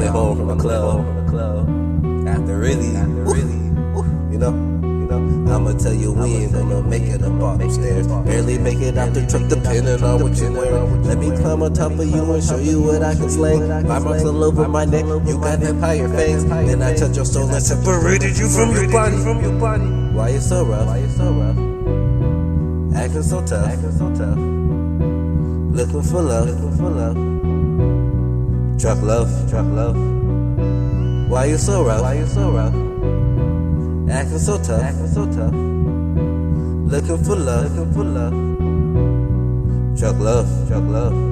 way home from the club. After really, you know, I'ma tell you we ain't gonna make it up off the stairs. Barely make it out the truck, depending on what you wear. Let me climb on top of you and show you what I can slang. 5 marks all over my neck, you got vampire fangs. Then I touch your soul and separated you from your body. Why you so rough? Acting so tough. Looking for love. Truck love. Why you so rough? Acting so tough. Looking for love. Truck love.